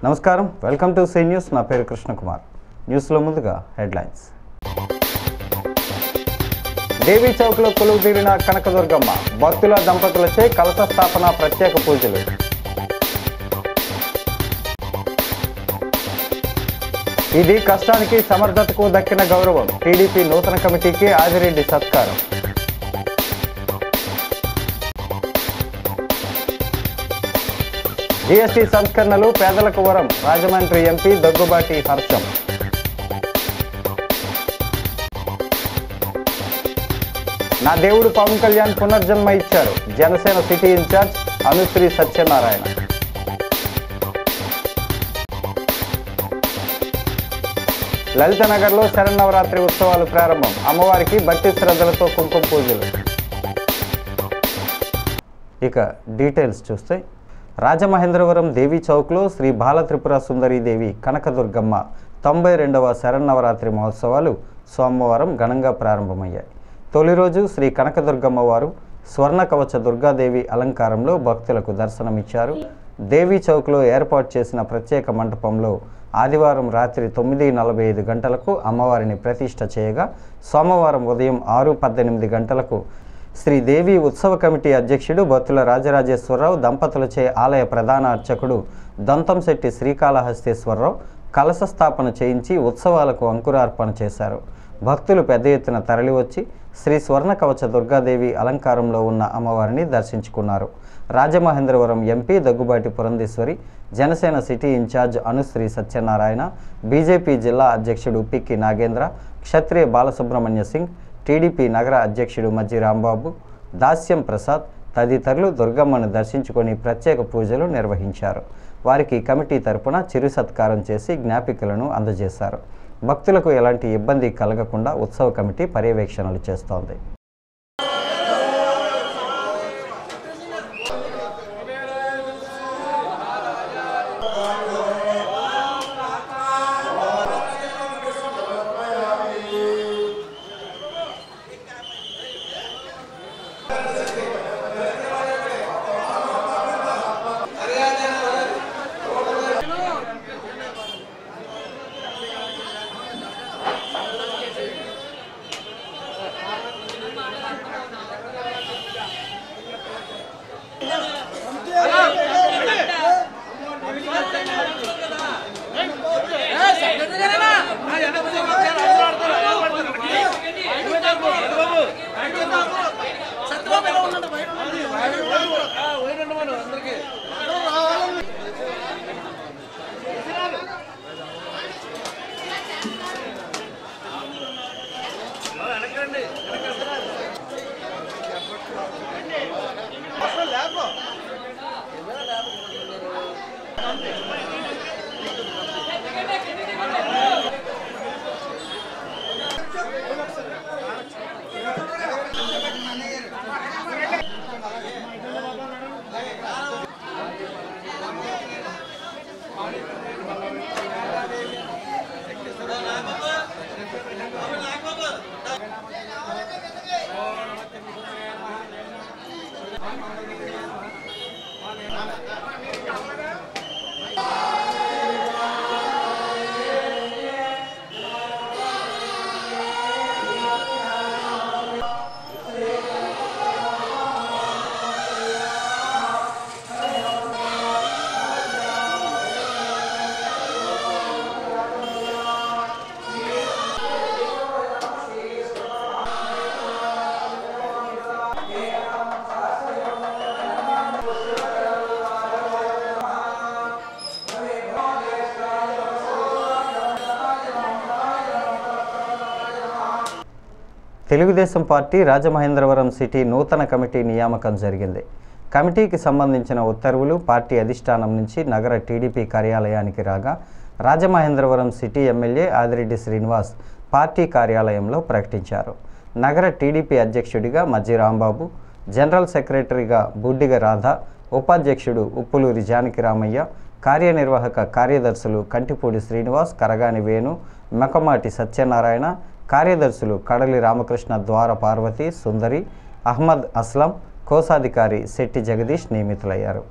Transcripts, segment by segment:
నమస్కారం, welcome to see news. నా పేరు కృష్ణకుమార్. న్యూస్లో ముందుగా హెడ్లైన్స్. దేవీ చౌక్లో కొలువు తీరిన కనకదుర్గమ్మ, భక్తుల దంపతులచే కలశ స్థాపన, ప్రత్యేక పూజలు. ఇది కష్టానికి సమర్థతకు దక్కిన గౌరవం. టీడీపీ నూతన కమిటీకి ఆదిరెడ్డి సత్కారం. జీఎస్టీ సంస్కరణలు పేదలకు వరం, రాజమండ్రి ఎంపీ దగ్గుబాటి హర్షం. నా దేవుడు పవన్ కళ్యాణ్ పునర్జన్మ ఇచ్చారు, జనసేన సిటీ ఇన్ఛార్జ్ అనుశ్రీ సత్యనారాయణ. లలితనగర్లో శరన్నవరాత్రి ఉత్సవాలు ప్రారంభం, అమ్మవారికి భక్తి శ్రద్ధలతో కుంకుమ పూజలు. ఇక డీటెయిల్స్ చూస్తే, రాజమహేంద్రవరం దేవీ చౌక్లో శ్రీ బాలత్రిపుర సుందరీదేవి కనకదుర్గమ్మ 92వ శరన్నవరాత్రి మహోత్సవాలు సోమవారం ఘనంగా ప్రారంభమయ్యాయి. తొలి రోజు శ్రీ కనకదుర్గమ్మ వారు స్వర్ణ కవచ దుర్గాదేవి అలంకారంలో భక్తులకు దర్శనమిచ్చారు. దేవీ చౌక్లో ఏర్పాటు చేసిన ప్రత్యేక మంటపంలో ఆదివారం రాత్రి 9:45 గంటలకు అమ్మవారిని ప్రతిష్ఠ చేయగా, సోమవారం ఉదయం 6:18 గంటలకు శ్రీదేవి ఉత్సవ కమిటీ అధ్యక్షుడు బత్తుల రాజరాజేశ్వరరావు దంపతులచే ఆలయ ప్రధాన అర్చకుడు దంతంశెట్టి శ్రీకాళహస్తీశ్వరరావు కలశ స్థాపన చేయించి ఉత్సవాలకు అంకురార్పణ చేశారు. భక్తులు పెద్ద ఎత్తున తరలివచ్చి శ్రీ స్వర్ణ కవచ దుర్గాదేవి అలంకారంలో ఉన్న అమ్మవారిని దర్శించుకున్నారు. Rajamahendravaram MP Daggubati Purandeswari, Janasena city incharge Anusri Satyanarayana, BJP జిల్లా అధ్యక్షుడు పిక్కి నాగేంద్ర, క్షత్రియ బాలసుబ్రహ్మణ్య సింగ్, టీడీపీ నగర అధ్యక్షుడు మజ్జి రాంబాబు, దాస్యం ప్రసాద్ తదితరులు దుర్గమ్మను దర్శించుకొని ప్రత్యేక పూజలు నిర్వహించారు. వారికి కమిటీ తరపున చిరు సత్కారం చేసి జ్ఞాపికలను అందజేశారు. భక్తులకు ఎలాంటి ఇబ్బంది కలగకుండా ఉత్సవ కమిటీ పర్యవేక్షణలు చేస్తోంది. తెలుగుదేశం పార్టీ రాజమహేంద్రవరం సిటీ నూతన కమిటీ నియామకం జరిగింది. కమిటీకి సంబంధించిన ఉత్తర్వులు పార్టీ అధిష్టానం నుంచి నగర టీడీపీ కార్యాలయానికి రాగా, Rajamahendravaram city MLA Adireddy Srinivas party కార్యాలయంలో ప్రకటించారు. నగర టీడీపీ అధ్యక్షుడిగా మజ్జి రాంబాబు, జనరల్ సెక్రటరీగా బుడ్డిగ రాధ, ఉపాధ్యక్షుడు ఉప్పులూరి జానకిరామయ్య, కార్యనిర్వాహక కార్యదర్శులు కంటిపూడి శ్రీనివాస్, కరగాని వేణు, మెకమాటి సత్యనారాయణ, కార్యదర్శులు కడలి రామకృష్ణ, ద్వార పార్వతి, సుందరి, అహ్మద్ అస్లం, కోశాధికారి శెట్టి జగదీష్ నియమితులయ్యారు.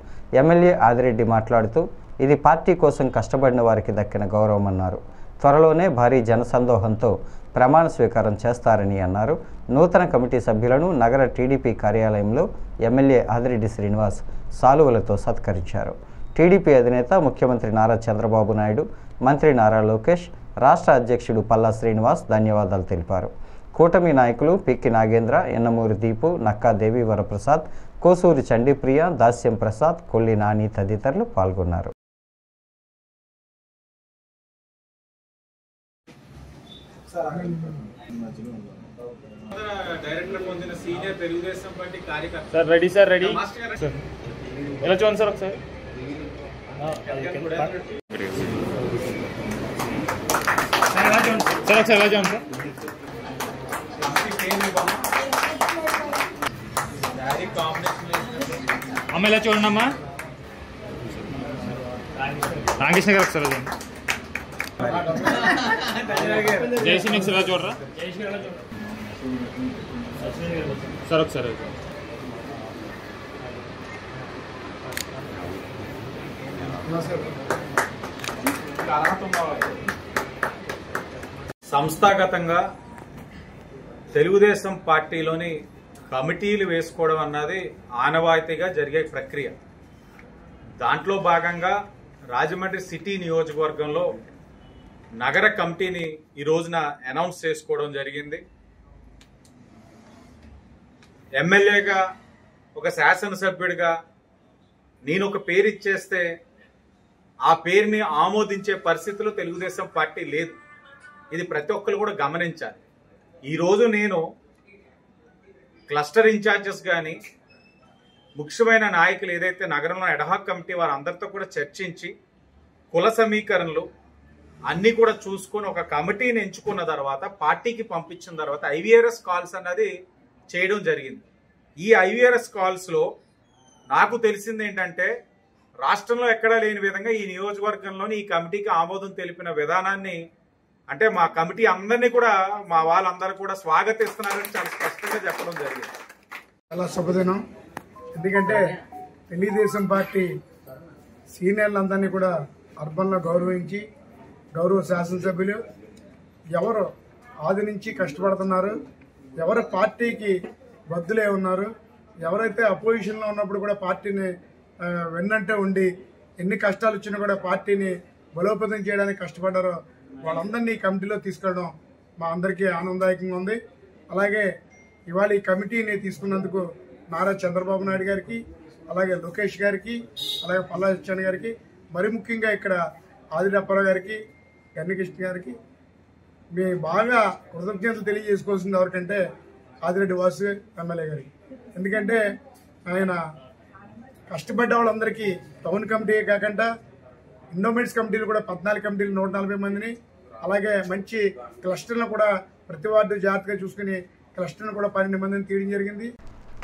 ఎమ్మెల్యే ఆదిరెడ్డి మాట్లాడుతూ, ఇది పార్టీ కోసం కష్టపడిన వారికి దక్కిన గౌరవమన్నారు. త్వరలోనే భారీ జనసందోహంతో ప్రమాణ స్వీకారం చేస్తారని అన్నారు. నూతన కమిటీ సభ్యులను నగర టీడీపీ కార్యాలయంలో ఎమ్మెల్యే ఆదిరెడ్డి శ్రీనివాస్ సాలువలతో సత్కరించారు. టీడీపీ అధినేత ముఖ్యమంత్రి నారా చంద్రబాబు నాయుడు, మంత్రి నారా లోకేష్, రాష్ట్ర అధ్యక్షుడు పల్లా శ్రీనివాస్ ధన్యవాదాలు తెలిపారు. కూటమి నాయకులు పిక్కి నాగేంద్ర, ఎన్నమూరి దీపు, నక్కా దేవి వరప్రసాద్, కోసూరి చండీప్రియ, దాస్యం ప్రసాద్, కొల్లి నాని తదితరులు పాల్గొన్నారు. Sir ready sir ready sir ఎలా చూడండి సార్ ఒకసారి సార్ ఒకసారి ఎలా చూడండి సార్ అమ్మ ఎలా చూడండి అమ్మా రామకృష్ణ గారు ఒకసారి చూడండి జయశ్రీ నెక్స్ట్ ఎలా చూడరా సార్ ఒకసారి సంస్థాగతంగా తెలుగుదేశం పార్టీలోని కమిటీలు వేసుకోవడం అన్నది ఆనవాయితీగా జరిగే ప్రక్రియ. దాంట్లో భాగంగా రాజమండ్రి సిటీ నియోజకవర్గంలో నగర కమిటీని ఈ రోజున అనౌన్స్ చేసుకోవడం జరిగింది. ఎమ్మెల్యేగా ఒక శాసనసభ్యుడిగా నేను ఒక పేరు ఇచ్చేస్తే ఆ పేరుని ఆమోదించే పరిస్థితిలో తెలుగుదేశం పార్టీ లేదు. ఇది ప్రతి ఒక్కరు కూడా గమనించాలి. ఈరోజు నేను క్లస్టర్ ఇన్ఛార్జెస్ కానీ ముఖ్యమైన నాయకులు ఏదైతే నగరంలో ఎడహాక్ కమిటీ వారందరితో కూడా చర్చించి కుల సమీకరణలు అన్నీ కూడా చూసుకొని ఒక కమిటీని ఎంచుకున్న తర్వాత పార్టీకి పంపించిన తర్వాత ఐవీఆర్ఎస్ కాల్స్ అన్నది చేయడం జరిగింది. ఈ ఐవీఆర్ఎస్ కాల్స్లో నాకు తెలిసింది ఏంటంటే రాష్ట్రంలో ఎక్కడా లేని విధంగా ఈ నియోజకవర్గంలోని ఈ కమిటీకి ఆమోదం తెలిపిన విధానాన్ని అంటే మా కమిటీ అందరినీ కూడా మా వాళ్ళందరూ కూడా స్వాగతిస్తున్నారని చాలా స్పష్టంగా చెప్పడం జరిగింది. చాలా శుభదినం. ఎందుకంటే తెలుగుదేశం పార్టీ సీనియర్లందరినీ కూడా అర్బన్లో గౌరవించి గౌరవ శాసనసభ్యులు ఎవరు ఆది నుంచి కష్టపడుతున్నారు, ఎవరు పార్టీకి బద్దులే ఉన్నారు, ఎవరైతే అపోజిషన్లో ఉన్నప్పుడు కూడా పార్టీని వెన్నంటే ఉండి ఎన్ని కష్టాలు వచ్చినా కూడా పార్టీని బలోపేతం చేయడానికి కష్టపడ్డారో వాళ్ళందరినీ కమిటీలో తీసుకెళ్ళడం మా అందరికీ ఆనందదాయకంగా ఉంది. అలాగే ఇవాళ ఈ కమిటీని తీసుకున్నందుకు నారా చంద్రబాబు నాయుడు గారికి, అలాగే లోకేష్ గారికి, అలాగే పల్లా శ్రీనివాస్ గారికి, మరి ముఖ్యంగా ఇక్కడ ఆదిరప్పారావు గారికి, గన్నికృష్ణ గారికి మేము బాగా కృతజ్ఞతలు తెలియజేసుకోవాల్సింది ఎవరికంటే ఆదిరెడ్డి వాసు ఎమ్మెల్యే గారికి. ఎందుకంటే ఆయన కష్టపడ్డ వాళ్ళందరికీ టౌన్ కమిటీ కాకుండా ఇండోమెంట్స్ కమిటీలు కూడా 14 కమిటీలు 140 మందిని, అలాగే మంచి క్లస్టర్ను కూడా ప్రతి వార్డు జాగ్రత్తగా చూసుకుని క్లస్టర్ను కూడా 12 మందిని తీయడం జరిగింది.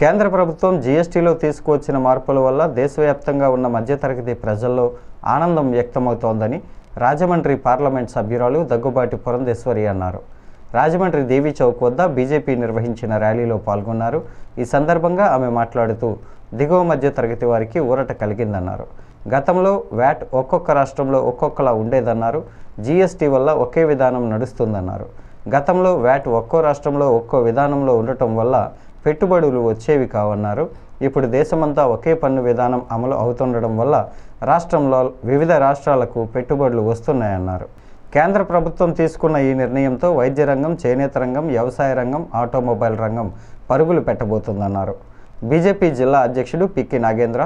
కేంద్ర ప్రభుత్వం జీఎస్టీలో తీసుకువచ్చిన మార్పుల వల్ల దేశవ్యాప్తంగా ఉన్న మధ్యతరగతి ప్రజల్లో ఆనందం వ్యక్తమవుతోందని రాజమండ్రి పార్లమెంట్ సభ్యురాలు దగ్గుబాటి పురంధేశ్వరి అన్నారు. రాజమండ్రి దేవీ చౌక్ వద్ద బీజేపీ నిర్వహించిన ర్యాలీలో పాల్గొన్నారు. ఈ సందర్భంగా ఆమె మాట్లాడుతూ దిగువ మధ్య తరగతి వారికి ఊరట కలిగిందన్నారు. గతంలో వ్యాట్ ఒక్కొక్క రాష్ట్రంలో ఒక్కొక్కలా ఉండేదన్నారు. జీఎస్టీ వల్ల ఒకే విధానం నడుస్తుందన్నారు. గతంలో వ్యాట్ ఒక్కో రాష్ట్రంలో ఒక్కో విధానంలో ఉండటం వల్ల పెట్టుబడులు వచ్చేవి కావన్నారు. ఇప్పుడు దేశమంతా ఒకే పన్ను విధానం అమలు అవుతుండడం వల్ల రాష్ట్రంలో వివిధ రాష్ట్రాలకు పెట్టుబడులు వస్తున్నాయన్నారు. కేంద్ర ప్రభుత్వం తీసుకున్న ఈ నిర్ణయంతో వైద్య రంగం, చేనేత రంగం, వ్యవసాయ రంగం, ఆటోమొబైల్ రంగం పరుగులు పెట్టబోతుందన్నారు. బీజేపీ జిల్లా అధ్యక్షుడు పిక్కి నాగేంద్ర,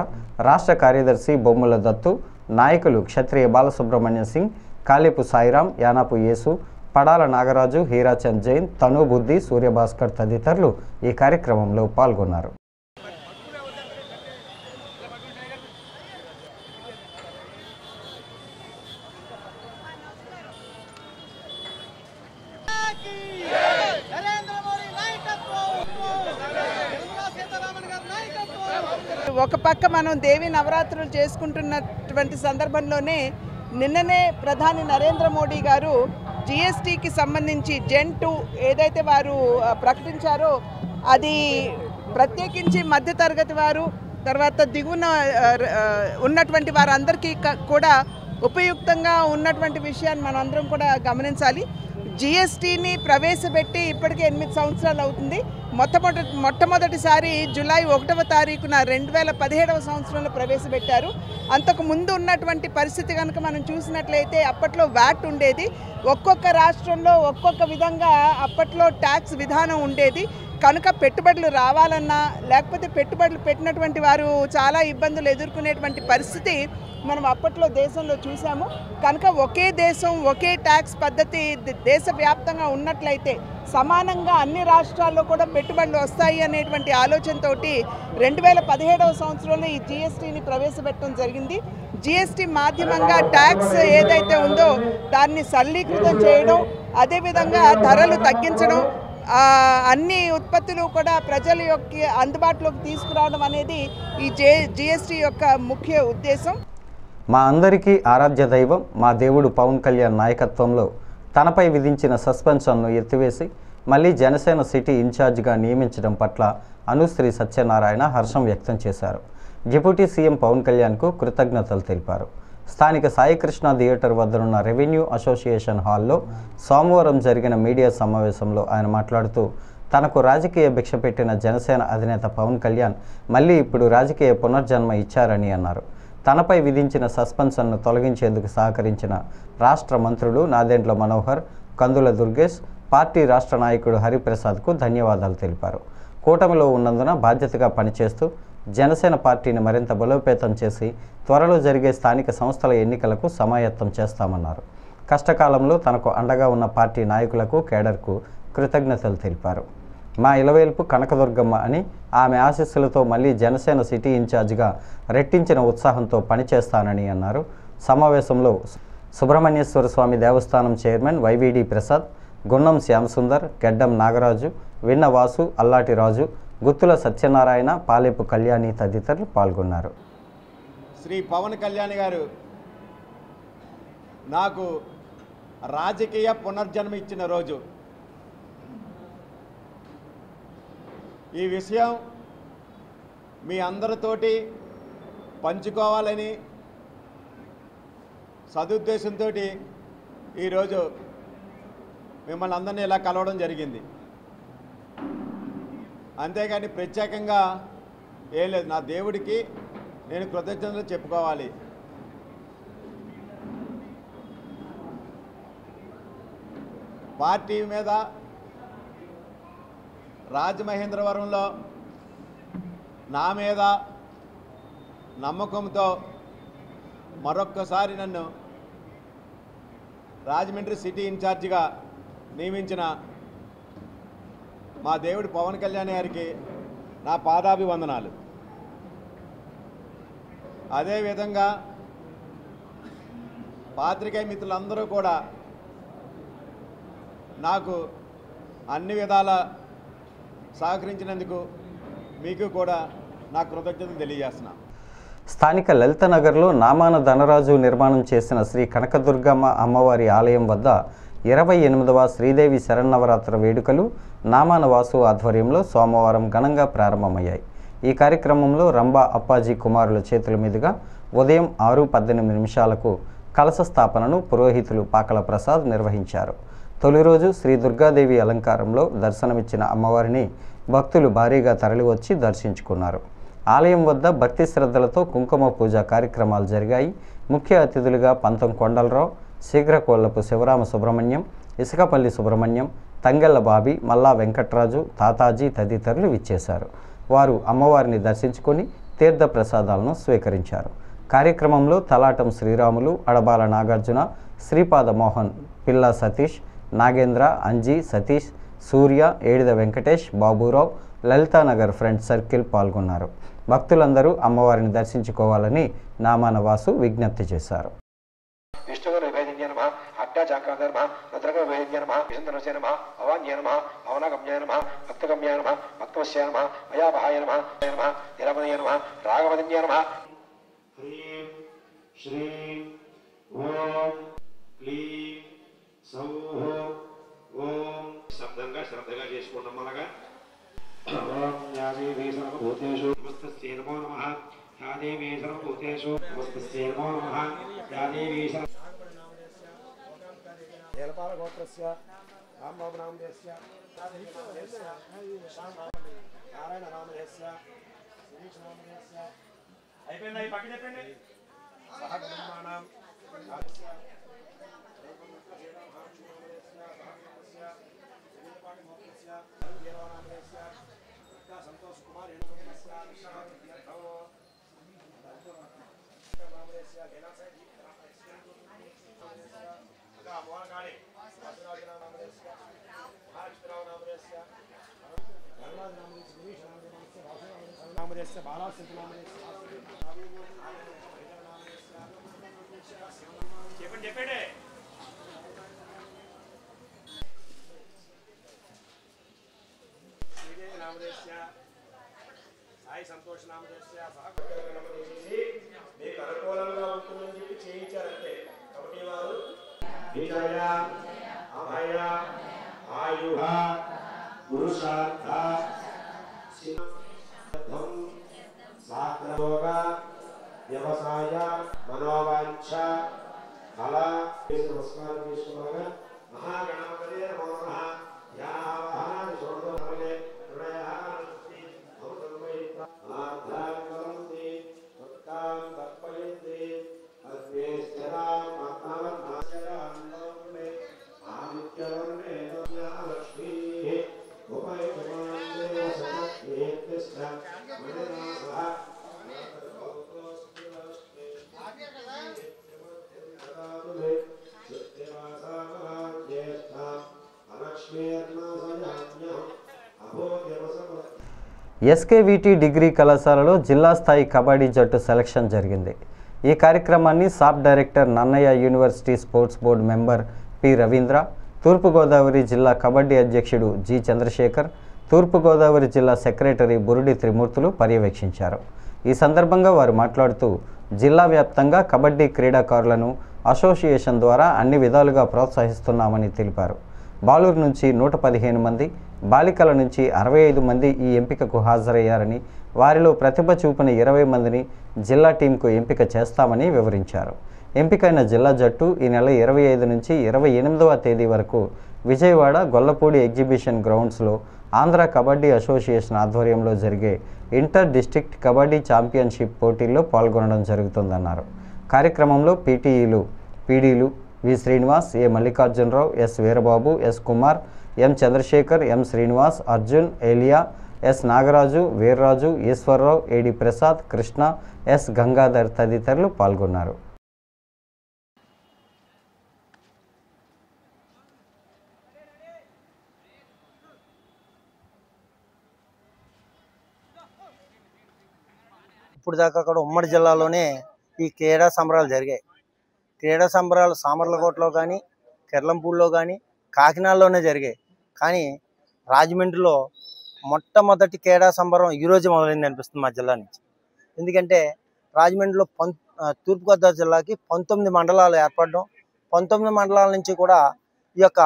రాష్ట్ర కార్యదర్శి బొమ్ముల దత్తు, నాయకులు క్షత్రియ బాలసుబ్రహ్మణ్యం సింగ్, కాలేపు సాయిరాం, యానాపు యేసు, పడాల నాగరాజు, హీరాచంద్ జైన్, తను బుద్ధి, సూర్యభాస్కర్ తదితరులు ఈ కార్యక్రమంలో పాల్గొన్నారు. ఒక పక్క మనం దేవి నవరాత్రులు చేసుకుంటున్నటువంటి సందర్భంలోనే నిన్ననే ప్రధాని నరేంద్ర మోడీ గారు జీఎస్టీకి సంబంధించి జెన్ 2 ఏదైతే వారు ప్రకటించారో అది ప్రత్యేకించి మధ్యతరగతి వారు, తర్వాత దిగువన ఉన్నటువంటి వారందరికీ కూడా ఉపయుక్తంగా ఉన్నటువంటి విషయాన్ని మనం అందరం కూడా గమనించాలి. జిఎస్టీని ప్రవేశపెట్టి ఇప్పటికే 8 సంవత్సరాలు అవుతుంది. మొట్టమొదటిసారి జూలై 1వ తారీఖున 2017వ సంవత్సరంలో ప్రవేశపెట్టారు. అంతకు ముందు ఉన్నటువంటి పరిస్థితి కనుక మనం చూసినట్లయితే అప్పట్లో వ్యాట్ ఉండేది. ఒక్కొక్క రాష్ట్రంలో ఒక్కొక్క విధంగా అప్పట్లో ట్యాక్స్ విధానం ఉండేది. కనుక పెట్టుబడులు రావాలన్నా లేకపోతే పెట్టుబడులు పెట్టినటువంటి వారు చాలా ఇబ్బందులు ఎదుర్కొనేటువంటి పరిస్థితి మనం అప్పట్లో దేశంలో చూసాము. కనుక ఒకే దేశం ఒకే ట్యాక్స్ పద్ధతి దేశవ్యాప్తంగా ఉన్నట్లయితే సమానంగా అన్ని రాష్ట్రాల్లో కూడా పెట్టుబడులు వస్తాయి అనేటువంటి ఆలోచనతోటి 2017వ సంవత్సరంలో ఈ జిఎస్టీని ప్రవేశపెట్టడం జరిగింది. జిఎస్టీ మాధ్యమంగా ట్యాక్స్ ఏదైతే ఉందో దాన్ని సరళీకృతం చేయడం, అదేవిధంగా ధరలు తగ్గించడం, అన్ని ఉత్పత్తులు కూడా ప్రజల యొక్క అందుబాటులోకి తీసుకురావడం అనేది ఈ జిఎస్టీ యొక్క ముఖ్య ఉద్దేశం. మా అందరికీ ఆరాధ్య దైవం మా దేవుడు పవన్ కళ్యాణ్ నాయకత్వంలో తనపై విధించిన సస్పెన్షన్ను ఎత్తివేసి మళ్ళీ జనసేన సిటీ ఇన్ఛార్జిగా నియమించడం పట్ల అనుశ్రీ సత్యనారాయణ హర్షం వ్యక్తం చేశారు. డిప్యూటీ సీఎం పవన్ కళ్యాణ్కు కృతజ్ఞతలు తెలిపారు. స్థానిక సాయికృష్ణ థియేటర్ వద్దనున్న రెవెన్యూ అసోసియేషన్ హాల్లో సోమవారం జరిగిన మీడియా సమావేశంలో ఆయన మాట్లాడుతూ తనకు రాజకీయ భిక్ష పెట్టిన జనసేన అధినేత పవన్ కళ్యాణ్ మళ్ళీ ఇప్పుడు రాజకీయ పునర్జన్మ ఇచ్చారని అన్నారు. తనపై విధించిన సస్పెన్షన్ను తొలగించేందుకు సహకరించిన రాష్ట్ర మంత్రులు నాదెండ్ల మనోహర్, కందుల దుర్గేష్, పార్టీ రాష్ట్ర నాయకుడు హరిప్రసాద్కు ధన్యవాదాలు తెలిపారు. కూటమిలో ఉన్నందున బాధ్యతగా పనిచేస్తూ జనసేన పార్టీని మరింత బలోపేతం చేసి త్వరలో జరిగే స్థానిక సంస్థల ఎన్నికలకు సమాయత్తం చేస్తామన్నారు. కష్టకాలంలో తనకు అండగా ఉన్న పార్టీ నాయకులకు, కేడర్కు కృతజ్ఞతలు తెలిపారు. మా ఇలవేల్పు కనకదుర్గమ్మ అని ఆమె ఆశీస్సులతో మళ్ళీ జనసేన సిటీ ఇన్ఛార్జిగా రెట్టించిన ఉత్సాహంతో పనిచేస్తానని అన్నారు. సమావేశంలో సుబ్రహ్మణ్యేశ్వర స్వామి దేవస్థానం చైర్మన్ వైవిడి ప్రసాద్, గున్నం శ్యామసుందర్, గెడ్డం నాగరాజు, విన్న వాసు, అల్లాటి రాజు, గుత్తుల సత్యనారాయణ, పాలేపు కళ్యాణి తదితరులు పాల్గొన్నారు. శ్రీ పవన్ కళ్యాణ్ గారు నాకు రాజకీయ పునర్జన్మ ఇచ్చిన రోజు. ఈ విషయం మీ అందరితోటి పంచుకోవాలని సదుద్దేశంతో ఈరోజు మిమ్మల్ని అందరినీ ఇలా కలవడం జరిగింది. అంతేగాని ప్రత్యేకంగా ఏం లేదు. నా దేవుడికి నేను కృతజ్ఞతలు చెప్పుకోవాలి. పార్టీ మీద రాజమహేంద్రవరంలో నా మీద నమ్మకంతో మరొక్కసారి నన్ను రాజమండ్రి సిటీ ఇన్ఛార్జిగా నియమించిన మా దేవుడు పవన్ కళ్యాణ్ గారికి నా పాదాభివందనాలు. అదేవిధంగా పాత్రికేయ మిత్రులందరూ కూడా నాకు అన్ని విధాల సహకరించినందుకు మీకు కూడా నా కృతజ్ఞతలు తెలియజేస్తున్నాను. స్థానిక లలిత నగర్లో నామాన ధనరాజు నిర్మాణం చేసిన శ్రీ కనకదుర్గమ్మ అమ్మవారి ఆలయం వద్ద 28వ శ్రీదేవి శరన్నవరాత్రి వేడుకలు నామాన వాసు ఆధ్వర్యంలో సోమవారం ఘనంగా ప్రారంభమయ్యాయి. ఈ కార్యక్రమంలో రంభా అప్పాజీ కుమారుల చేతుల మీదుగా ఉదయం 6:18 కలశ స్థాపనను పురోహితులు పాకల ప్రసాద్ నిర్వహించారు. తొలి రోజు శ్రీ దుర్గాదేవి అలంకారంలో దర్శనమిచ్చిన అమ్మవారిని భక్తులు భారీగా తరలివచ్చి దర్శించుకున్నారు. ఆలయం వద్ద భక్తి శ్రద్ధలతో కుంకుమ పూజ కార్యక్రమాలు జరిగాయి. ముఖ్య అతిథులుగా పంతం కొండలరావు, శీఘ్రకోళ్లపు శివరామ సుబ్రహ్మణ్యం, ఇసుకపల్లి సుబ్రహ్మణ్యం, తంగెళ్ల బాబి, మల్లా వెంకట్రాజు, తాతాజీ తదితరులు విచ్చేశారు. వారు అమ్మవారిని దర్శించుకొని తీర్థ ప్రసాదాలను స్వీకరించారు. కార్యక్రమంలో తలాటం శ్రీరాములు, అడబాల నాగార్జున, శ్రీపాద మోహన్, పిల్లా సతీష్, నాగేంద్ర, అంజీ, సతీష్, సూర్య, ఏడిద వెంకటేష్, బాబురావు, లలితానగర్ ఫ్రెండ్ సర్కిల్ పాల్గొన్నారు. భక్తులందరూ అమ్మవారిని దర్శించుకోవాలని నామాన వాసు విజ్ఞప్తి చేశారు. శబ్దంగా శ్రద్ధగా చేసుకున్నాం. అలాగా नमस्तस्यै नमो नमः या देवी सर्वभूतेषु नमस्तस्यै नमो नमः या देवी ఏలపాలగోత్రస్య రాంబాబు నామదేశ్య నారాయణ నామదేశ్య శిరీష్ నామదేశ్య అయిపోయిందా ఈ పక్కన చెప్పండి సహకుటుంబానాం సంతోష్ కుమార్ చెప్పండి చెప్పండి సాయి సంతోష్ నామదేశ్య మీకు అనుకూలంగా ఉంటుందని చెప్పి చేయించారంటే కాబట్టి వారు విజయ అభయ ఆయుధ పురుషార్థ సాగ్రయోగ వ్యవసాయ మనోవాంఛ కళ నమస్కారం చేసుకోగా మహాగణపతి నమో నమః యావాహనాది సోదరమలే హృదయానస్తి భౌతమై ఆధ్యాత్మవంతి భక్తాం తర్పయంతి అస్మే స్థిరాం ఆత్మవర్ణాశయాన్లోనే ఆదిత్యవర్ణే లక్ష్మీ ఉపయమానే సత్యేత్తిష్ట మణినాథః ఎస్కేవిటి డిగ్రీ కళాశాలలో జిల్లా స్థాయి కబడ్డీ జట్టు సెలక్షన్ జరిగింది. ఈ కార్యక్రమాన్ని సాబ్ director Nannaya university sports board member P Ravindra, Thurpu Godavari జిల్లా కబడ్డీ అధ్యక్షుడు జి చంద్రశేఖర్, తూర్పుగోదావరి జిల్లా సెక్రటరీ బురుడి త్రిమూర్తులు పర్యవేక్షించారు. ఈ సందర్భంగా వారు మాట్లాడుతూ జిల్లా వ్యాప్తంగా కబడ్డీ క్రీడాకారులను అసోసియేషన్ ద్వారా అన్ని విధాలుగా ప్రోత్సహిస్తున్నామని తెలిపారు. బాలూరు నుంచి 115 మంది, బాలికల నుంచి 65 మంది ఈ ఎంపికకు హాజరయ్యారని, వారిలో ప్రతిభ చూపిన 20 మందిని జిల్లా టీంకు ఎంపిక చేస్తామని వివరించారు. ఎంపికైన జిల్లా జట్టు ఈ నెల 25 నుంచి 28వ తేదీ వరకు విజయవాడ గొల్లపూడి ఎగ్జిబిషన్ గ్రౌండ్స్లో ఆంధ్ర కబడ్డీ అసోసియేషన్ ఆధ్వర్యంలో జరిగే ఇంటర్ డిస్ట్రిక్ట్ కబడ్డీ ఛాంపియన్షిప్ పోటీల్లో పాల్గొనడం జరుగుతుందన్నారు. కార్యక్రమంలో పీటీఈలు, పీడీలు V Srinivas, A Mallikarjunarao, S Veerababu, S Kumar, M Chandrasekhar, M Srinivas, Arjun, Elia, S Nagaraju, Veerraju, Eswararao, AD Prasad, Krishna, S Gangadhar తదితరులు పాల్గొన్నారు. ఇప్పుడు దాకా కూడా ఉమ్మడి జిల్లాలోనే ఈ క్రీడా సంబరాలు జరిగాయి. క్రీడా సంబరాలు సామర్లకోటలో కానీ, కిర్లంపూడిలో కానీ, కాకినాడలోనే జరిగాయి. కానీ రాజమండ్రిలో మొట్టమొదటి క్రీడా సంబరం ఈరోజు మొదలైంది అనిపిస్తుంది మా జిల్లా నుంచి. ఎందుకంటే రాజమండ్రిలో తూర్పుగోదావరి జిల్లాకి 19 మండలాలు ఏర్పడడం, 19 మండలాల నుంచి కూడా ఈ యొక్క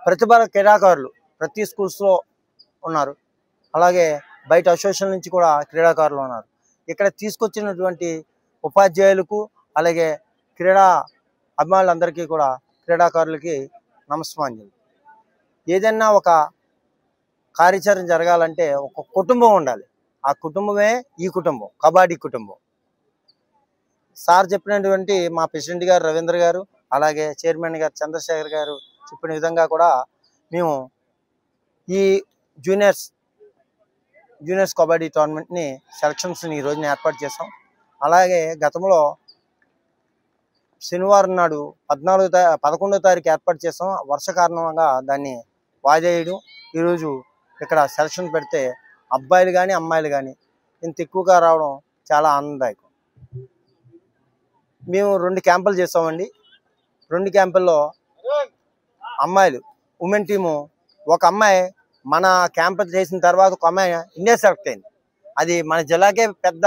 ప్రతిభ క్రీడాకారులు ప్రతి స్కూల్స్లో ఉన్నారు. అలాగే బయట అసోసియేషన్ నుంచి కూడా క్రీడాకారులు ఉన్నారు. ఇక్కడ తీసుకొచ్చినటువంటి ఉపాధ్యాయులకు అలాగే క్రీడా అభిమానులందరికీ కూడా క్రీడాకారులకి నమస్కారం. ఏదైనా ఒక కార్యాచరణ జరగాలంటే ఒక కుటుంబం ఉండాలి. ఆ కుటుంబమే ఈ కుటుంబం, కబడ్డీ కుటుంబం. సార్ చెప్పినటువంటి మా ప్రెసిడెంట్ గారు రవీంద్ర గారు, అలాగే చైర్మన్ గారు చంద్రశేఖర్ గారు చెప్పిన విధంగా కూడా మేము ఈ జూనియర్స్ కబడ్డీ టోర్నమెంట్ని సెలక్షన్స్ని ఈ రోజున ఏర్పాటు చేసాం. అలాగే గతంలో శనివారం నాడు 11వ తారీఖు ఏర్పాటు చేసాం. వర్ష కారణంగా దాన్ని వాయిదేయడం, ఈరోజు ఇక్కడ సెలక్షన్ పెడితే అబ్బాయిలు కానీ అమ్మాయిలు కానీ ఇంత ఎక్కువగా రావడం చాలా ఆనందదాయకం. మేము 2 క్యాంపులు చేసామండి. 2 క్యాంపుల్లో అమ్మాయిలు ఉమెన్ టీము, ఒక అమ్మాయి మన క్యాంప్ చేసిన తర్వాత ఒక అమ్మాయి ఇండియా సెలెక్ట్ అయింది. అది మన జిల్లాకే పెద్ద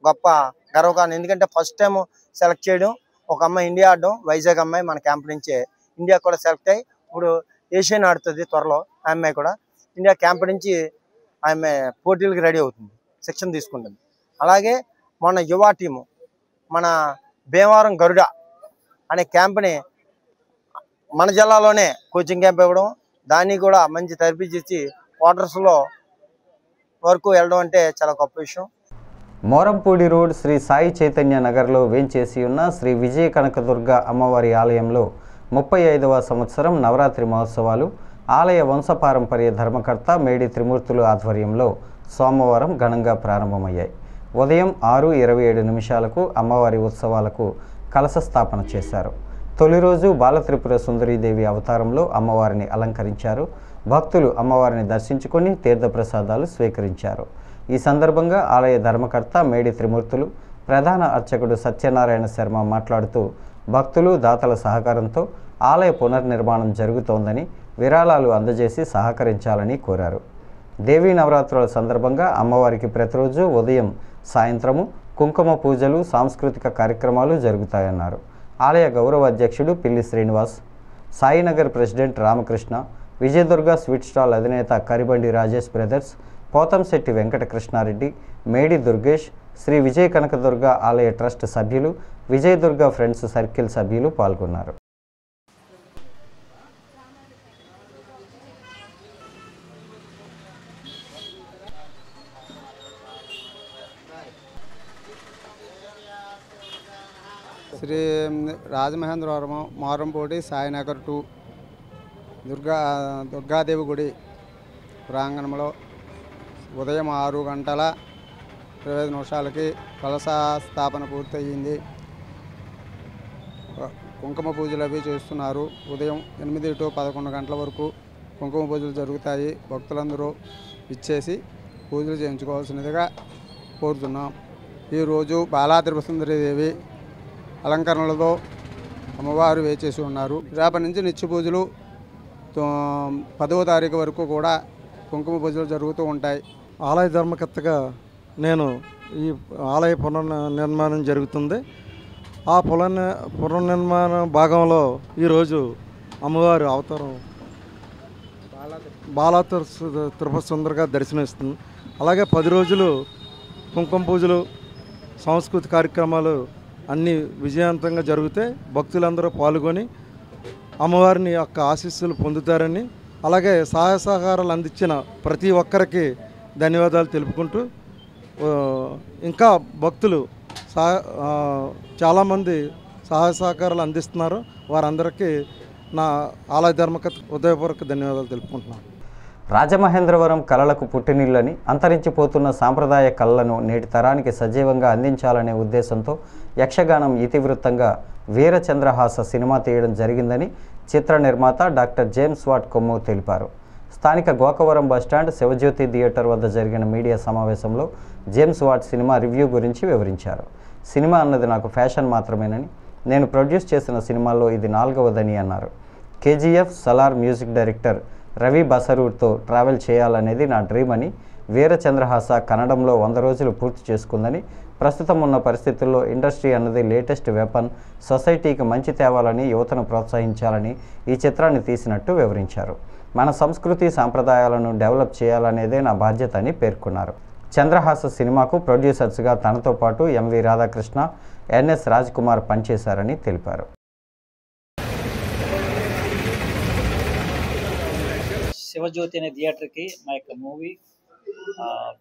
గొప్ప గర్వకారణం. ఎందుకంటే ఫస్ట్ టైం సెలెక్ట్ చేయడం, ఒక అమ్మాయి ఇండియా ఆడడం, వైజాగ్ అమ్మాయి మన క్యాంప్ నుంచే ఇండియా కూడా సెలెక్ట్ అయ్యి ఇప్పుడు ఏషియన్ ఆడుతుంది త్వరలో. ఆ అమ్మాయి కూడా ఇండియా క్యాంప్ నుంచి ఆమె పోటీలకు రెడీ అవుతుంది. శిక్షణ తీసుకుంటుంది. అలాగే మొన్న యువ టీము మన భీమవరం గరుడ అనే క్యాంప్ని మన జిల్లాలోనే కోచింగ్ క్యాంప్ ఇవ్వడం, దాన్ని కూడా మంచి తరబిది ఇచ్చి క్వార్టర్స్లో వరకు వెళ్ళడం అంటే చాలా గొప్ప విషయం. మోరంపూడి రోడ్ శ్రీ సాయి చైతన్య నగర్లో వేంచేసి ఉన్న శ్రీ విజయ కనకదుర్గ అమ్మవారి ఆలయంలో 35వ సంవత్సరం నవరాత్రి మహోత్సవాలు ఆలయ వంశపారంపర్య ధర్మకర్త మేడి త్రిమూర్తులు ఆధ్వర్యంలో సోమవారం ఘనంగా ప్రారంభమయ్యాయి. ఉదయం 6:27 అమ్మవారి ఉత్సవాలకు కలశ స్థాపన చేశారు. తొలి రోజు బాలత్రిపుర సుందరీదేవి అవతారంలో అమ్మవారిని అలంకరించారు. భక్తులు అమ్మవారిని దర్శించుకొని తీర్థప్రసాదాలు స్వీకరించారు. ఈ సందర్భంగా ఆలయ ధర్మకర్త మేడి త్రిమూర్తులు ప్రధాన అర్చకుడు సత్యనారాయణ శర్మ మాట్లాడుతూ భక్తులు దాతల సహకారంతో ఆలయ పునర్నిర్మాణం జరుగుతోందని, విరాళాలు అందజేసి సహకరించాలని కోరారు. దేవీ నవరాత్రుల సందర్భంగా అమ్మవారికి ప్రతిరోజు ఉదయం సాయంత్రము కుంకుమ పూజలు, సాంస్కృతిక కార్యక్రమాలు జరుగుతాయన్నారు. ఆలయ గౌరవ అధ్యక్షుడు పిల్లి Srinivas, Sainagar president Ramakrishna, Vijayadurga sweet stall అధినేత కరిబండి రాజేష్ బ్రదర్స్, పోతంశెట్టి వెంకటకృష్ణారెడ్డి, మేడి దుర్గేష్, శ్రీ విజయ కనకదుర్గ ఆలయ ట్రస్ట్ సభ్యులు, విజయదుర్గ ఫ్రెండ్స్ సర్కిల్ సభ్యులు పాల్గొన్నారు. శ్రీ రాజమహేంద్రవరం మారంపూడి సాయినగర్ 2 దుర్గాదేవి గుడి ప్రాంగణంలో ఉదయం 6:25 కలశ స్థాపన పూర్తయింది. కుంకుమ పూజలు అవి చేస్తున్నారు. ఉదయం 8 to 11 గంటల వరకు కుంకుమ పూజలు జరుగుతాయి. భక్తులందరూ ఇచ్చేసి పూజలు చేయించుకోవాల్సినదిగా కోరుతున్నాం. ఈరోజు బాలాత్రిపుర సుందరీదేవి అలంకరణలతో అమ్మవారు వేచేసి ఉన్నారు. రేపటి నుంచి నిత్య పూజలు 10వ తారీఖు వరకు కూడా కుంకుమ పూజలు జరుగుతూ ఉంటాయి. ఆలయ ధర్మకర్తగా నేను ఈ ఆలయ పునర్నిర్మాణం జరుగుతుంది. ఆ పునర్నిర్మాణ భాగంలో ఈరోజు అమ్మవారి అవతారం బాలాత్రిపుర సుందరిగా దర్శనమిస్తుంది. అలాగే 10 రోజులు కుంకుమ పూజలు, సాంస్కృతిక కార్యక్రమాలు అన్నీ విజయవంతంగా జరిగితే భక్తులందరూ పాల్గొని అమ్మవారిని యొక్క ఆశీస్సులు పొందుతారని, అలాగే సహాయ సహకారాలు అందించిన ప్రతి ఒక్కరికి ధన్యవాదాలు తెలుపుకుంటూ, ఇంకా భక్తులు చాలామంది సహాయ సహకారాలు అందిస్తున్నారు. వారందరికీ నా ఆలయ ధర్మకర్త హృదయపూర్వక ధన్యవాదాలు తెలుపుకుంటున్నాను. రాజమహేంద్రవరం కళలకు పుట్టినిల్లని, అంతరించిపోతున్న సాంప్రదాయ కళలను నేటి తరానికి సజీవంగా అందించాలనే ఉద్దేశంతో యక్షగానం ఇతివృత్తంగా వీరచంద్రహాస సినిమా తీయడం జరిగిందని చిత్ర నిర్మాత డాక్టర్ జేమ్స్ వాట్ కొమ్ము తెలిపారు. స్థానిక గోకవరం బస్టాండ్ శివజ్యోతి థియేటర్ వద్ద జరిగిన మీడియా సమావేశంలో జేమ్స్ వాట్ సినిమా రివ్యూ గురించి వివరించారు. సినిమా అన్నది నాకు ఫ్యాషన్ మాత్రమేనని, నేను ప్రొడ్యూస్ చేసిన సినిమాల్లో ఇది 4వదని అన్నారు. KGF Salaar music director Ravi బసరూర్తో ట్రావెల్ చేయాలనేది నా డ్రీమ్ అని, వీరచంద్రహాస కన్నడంలో 100 రోజులు పూర్తి చేసుకుందని, ప్రస్తుతం ఉన్న పరిస్థితుల్లో ఇండస్ట్రీ అన్నది లేటెస్ట్ వెపన్, సొసైటీకి మంచి తేవాలని, యువతను ప్రోత్సహించాలని ఈ చిత్రాన్ని తీసినట్టు వివరించారు. మన సంస్కృతి సాంప్రదాయాలను డెవలప్ చేయాలనేదే నా బాధ్యత అని పేర్కొన్నారు. చంద్రహాస సినిమాకు ప్రొడ్యూసర్స్గా తనతో పాటు ఎంవి రాధాకృష్ణ, ఎన్ఎస్ రాజ్ కుమార్ పనిచేశారని తెలిపారు. శివజ్యోతి అనే థియేటర్కి మా యొక్క మూవీ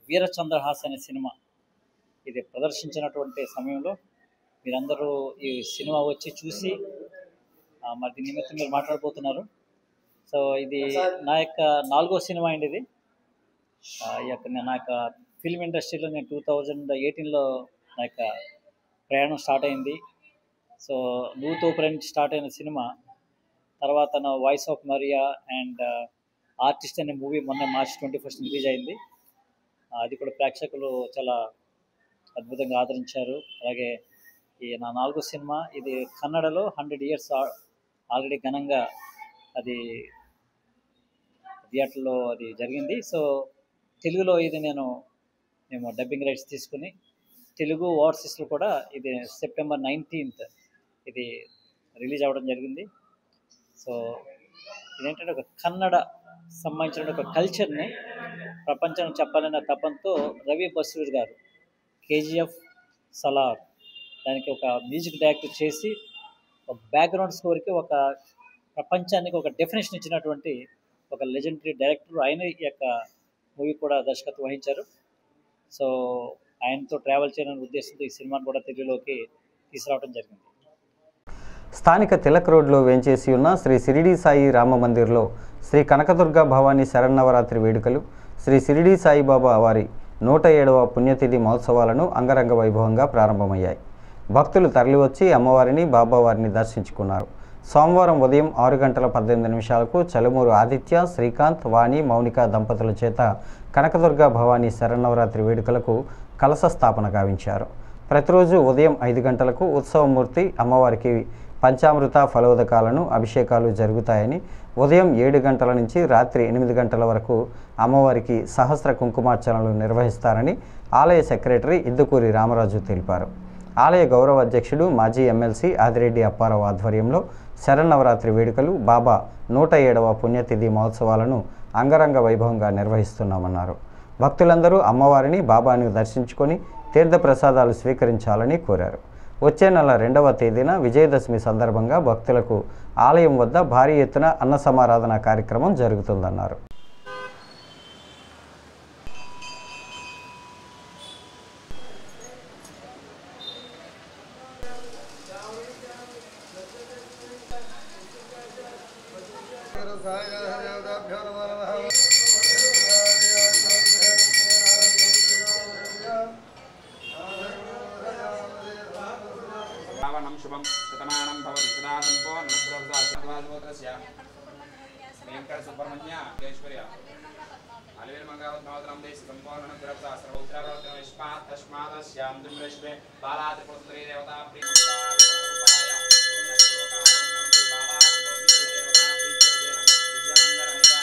వీరచంద్రహాస్ అనే సినిమా ఇది ప్రదర్శించినటువంటి సమయంలో మీరందరూ ఈ సినిమా వచ్చి చూసి మరి దీని నిమిత్తం మీరు మాట్లాడబోతున్నారు. సో ఇది నా యొక్క 4వ సినిమా అండి. ఇది నా యొక్క ఫిల్మ్ ఇండస్ట్రీలో నేను 2018లో నా యొక్క ప్రయాణం స్టార్ట్ అయింది. సో నువ్వుతో ఫ్రెండ్ స్టార్ట్ అయిన సినిమా తర్వాత నా voice of Mariya and artist అనే మూవీ మొన్న March 21 రిలీజ్ అయింది. అది కూడా ప్రేక్షకులు చాలా అద్భుతంగా ఆదరించారు. అలాగే ఈ నా 4వ సినిమా ఇది కన్నడలో 100 years ఆల్రెడీ ఘనంగా అది థియేటర్లో అది జరిగింది. సో తెలుగులో ఇది మేము డబ్బింగ్ రైట్స్ తీసుకుని తెలుగు ఓవర్సీస్లో కూడా ఇది September 19th ఇది రిలీజ్ అవ్వడం జరిగింది. సో ఇదేంటంటే ఒక కన్నడ సంబంధించిన ఒక కల్చర్ని ప్రపంచానికి చెప్పాలన్న తపంతో రవి బస్రూర్ గారు కేజీఎఫ్ సలార్ దానికి ఒక మ్యూజిక్ డైరెక్టర్ చేసి ఒక బ్యాక్గ్రౌండ్ స్కోర్కి ఒక ప్రపంచానికి ఒక డెఫినేషన్ ఇచ్చినటువంటి ఒక లెజెండరీ డైరెక్టర్. ఆయన ఈ యొక్క మూవీ కూడా దర్శకత్వం వహించారు. సో ఆయనతో ట్రావెల్ చేయాలనే ఉద్దేశంతో ఈ సినిమాను కూడా తెలుగులోకి తీసుకురావడం జరిగింది. స్థానిక తిలక్ రోడ్లో వేంచేసి ఉన్న శ్రీ షిరిడి సాయి రామ మందిర్లో శ్రీ కనకదుర్గ భవానీ శరన్నవరాత్రి వేడుకలు, శ్రీ షిరిడి సాయిబాబా వారి 107వ పుణ్యతిథి మహోత్సవాలను అంగరంగ వైభవంగా ప్రారంభమయ్యాయి. భక్తులు తరలివచ్చి అమ్మవారిని, బాబావారిని దర్శించుకున్నారు. సోమవారం ఉదయం 6:18 చలుమూరు ఆదిత్య, శ్రీకాంత్, వాణి, మౌనిక దంపతుల చేత కనకదుర్గ భవానీ శరన్నవరాత్రి వేడుకలకు కలశ స్థాపన గావించారు. ప్రతిరోజు ఉదయం 5 గంటలకు ఉత్సవమూర్తి అమ్మవారికి పంచామృత ఫలోదకాలను అభిషేకాలు జరుగుతాయని, ఉదయం 7 గంటల నుంచి రాత్రి 8 గంటల వరకు అమ్మవారికి సహస్ర కుంకుమార్చనలు నిర్వహిస్తారని ఆలయ సెక్రటరీ ఇద్దుకూరి రామరాజు తెలిపారు. ఆలయ గౌరవ అధ్యక్షుడు మాజీ ఎమ్మెల్సీ ఆదిరెడ్డి అప్పారావు ఆధ్వర్యంలో శరన్నవరాత్రి వేడుకలు, బాబా 107వ పుణ్యతిథి మహోత్సవాలను అంగరంగ వైభవంగా నిర్వహిస్తున్నామన్నారు. భక్తులందరూ అమ్మవారిని, బాబాని దర్శించుకొని తీర్థప్రసాదాలు స్వీకరించాలని కోరారు. వచ్చే నెల 2వ తేదీన విజయదశమి సందర్భంగా భక్తులకు ఆలయం వద్ద భారీ ఎత్తున అన్న సమారాధన కార్యక్రమం జరుగుతుందన్నారు. श्रावणं शुभं शतमानं भवति सदा संपूर्णस्य वेंकट सुब्रह्मण्य केशवर्य अलवेल मंगलवत् भवतरं देश संपूर्णस्य सर्वोत्तरवर्तन विश्वात् तस्मादस्यां दुर्विश्वे बालात् पुत्री देवता प्रीतिकार रूपाय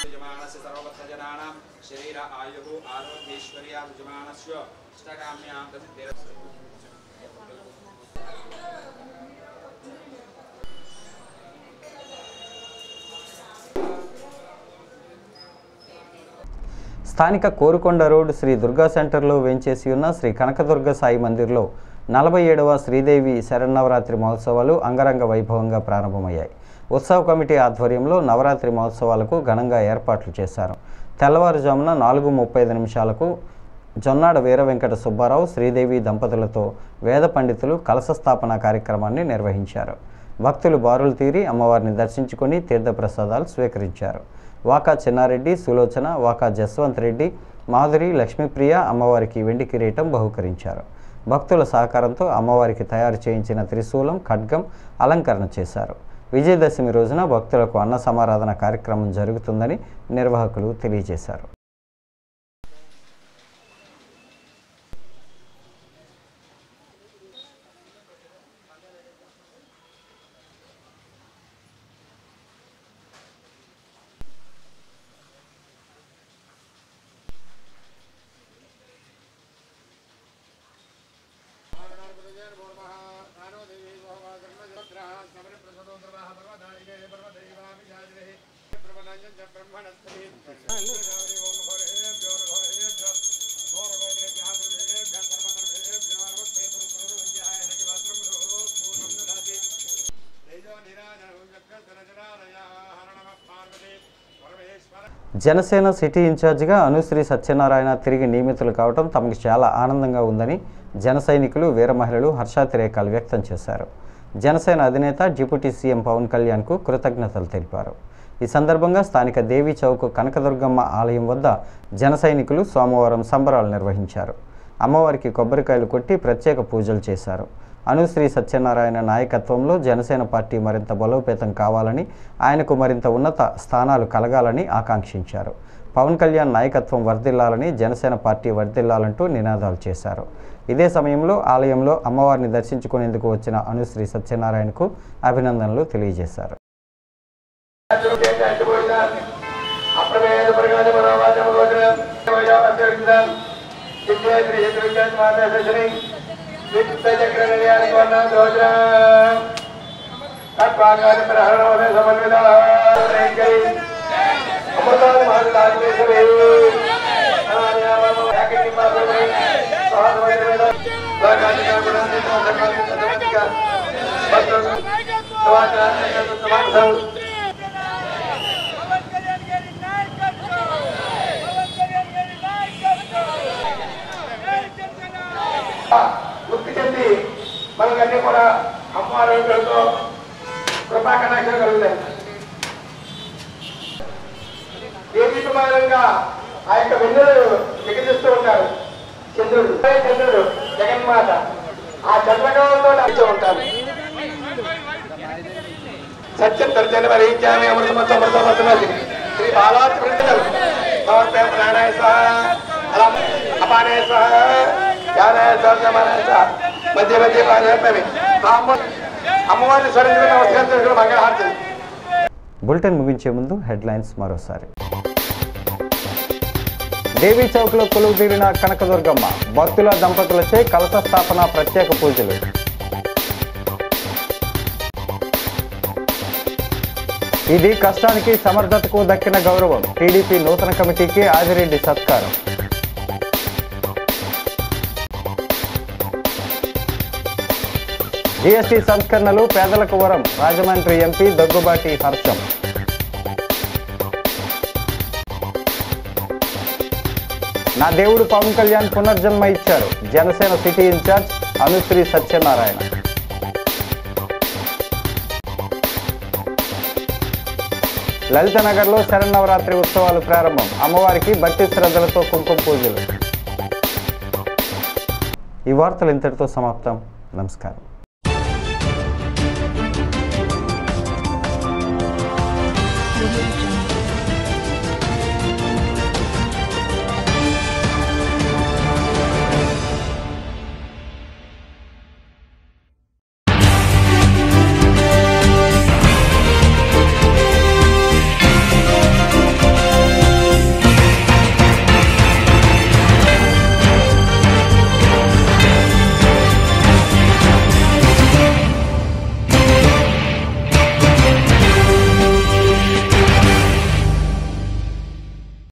विजयमंगलस्य सर्वभक्तजनानां शरीर आयुः आरोग्यैश्वर्य विजयमानस्य इष्टकाम्यां तसिद्धेरस्य స్థానిక కోరుకొండ రోడ్ శ్రీ దుర్గా సెంటర్లో వేంచేసి ఉన్న శ్రీ కనకదుర్గ సాయి మందిర్లో 47వ శ్రీదేవి శరన్నవరాత్రి మహోత్సవాలు అంగరంగ వైభవంగా ప్రారంభమయ్యాయి. ఉత్సవ కమిటీ ఆధ్వర్యంలో నవరాత్రి మహోత్సవాలకు ఘనంగా ఏర్పాట్లు చేశారు. తెల్లవారుజామున 4:35 జొన్నాడ వీర వెంకట సుబ్బారావు, శ్రీదేవి దంపతులతో వేద పండితులు కలశ స్థాపన కార్యక్రమాన్ని నిర్వహించారు. భక్తులు బారులు తీరి అమ్మవారిని దర్శించుకొని తీర్థప్రసాదాలు స్వీకరించారు. వాకా చిన్నారెడ్డి, సులోచన, వాకా జస్వంత్ రెడ్డి, మాధురి, లక్ష్మీప్రియ అమ్మవారికి వెండి కిరీటం బహుకరించారు. భక్తుల సహకారంతో అమ్మవారికి తయారు చేయించిన త్రిశూలం, ఖడ్గం అలంకరణ చేశారు. విజయదశమి రోజున భక్తులకు అన్న సమారాధన కార్యక్రమం జరుగుతుందని నిర్వాహకులు తెలియజేశారు. జనసేన సిటీ ఇన్ఛార్జిగా అనుశ్రీ సత్యనారాయణ తిరిగి నియమితులు కావడం తమకు చాలా ఆనందంగా ఉందని జన సైనికులు, వీర మహిళలు హర్షాతిరేకాలు వ్యక్తం చేశారు. జనసేన అధినేత డిప్యూటీ సీఎం పవన్ కళ్యాణ్కు కృతజ్ఞతలు తెలిపారు. ఈ సందర్భంగా స్థానిక దేవి చౌక్ కనకదుర్గమ్మ ఆలయం వద్ద జన సైనికులు సోమవారం సంబరాలు నిర్వహించారు. అమ్మవారికి కొబ్బరికాయలు కొట్టి ప్రత్యేక పూజలు చేశారు. అనుశ్రీ సత్యనారాయణ నాయకత్వంలో జనసేన పార్టీ మరింత బలోపేతం కావాలని, ఆయనకు మరింత ఉన్నత స్థానాలు కలగాలని ఆకాంక్షించారు. పవన్ కళ్యాణ్ నాయకత్వం వర్ధిల్లాలని, జనసేన పార్టీ వర్ధిల్లాలంటూ నినాదాలు చేశారు. ఇదే సమయంలో ఆలయంలో అమ్మవారిని దర్శించుకునేందుకు వచ్చిన అనుశ్రీ సత్యనారాయణకు అభినందనలు తెలియజేశారు. వృత్తి చెంది మనకన్నీ కూడా అమ్మవారితో కృపా కటాక్షాలు కలుగుతాయి. దేవీతమానంగా ఆ యొక్క వెన్నులు వికసిస్తూ ఉంటారు. చంద్రుడు జగన్మాత ఆ చంద్రగంతో నడుస్తూ ఉంటారు. సత్యం దర్శనం వరించామి అమృతమృతమృతమృతమృతి శ్రీ బాలాత్ సమర్పయ ప్రాణాయ స్వాహ అపానాయ స్వాహ జ్ఞానాయ సమానాయ స్వాహ మధ్య మధ్య పానాయ అమ్మవారిని స్వరించుకుని నమస్కరించుకుని మంగళహారతి. బులెటిన్ ముగించే ముందు హెడ్లైన్స్ మరోసారి. దేవీ చౌక్లో కొలువు తీరిన కనకదుర్గమ్మ, భక్తుల దంపతులచే కలశ స్థాపన, ప్రత్యేక పూజలు. ఇది కష్టానికి సమర్థతకు దక్కిన గౌరవం, టీడీపీ నూతన కమిటీకి ఆదిరెడ్డి సత్కారం. జీఎస్టీ సంస్కరణలు పేదలకు వరం, రాజమండ్రి ఎంపీ దగ్గుబాటి హర్షం. నా దేవుడు పవన్ కళ్యాణ్ పునర్జన్మ ఇచ్చారు, జనసేన సిటీ ఇన్ఛార్జ్ అనుశ్రీ సత్యనారాయణ. లలితనగర్లో శరన్నవరాత్రి ఉత్సవాలు ప్రారంభం, అమ్మవారికి భక్తి శ్రద్ధలతో కుంకుమ పూజలు. ఈ వార్తలు ఇంతటితో సమాప్తం. నమస్కారం.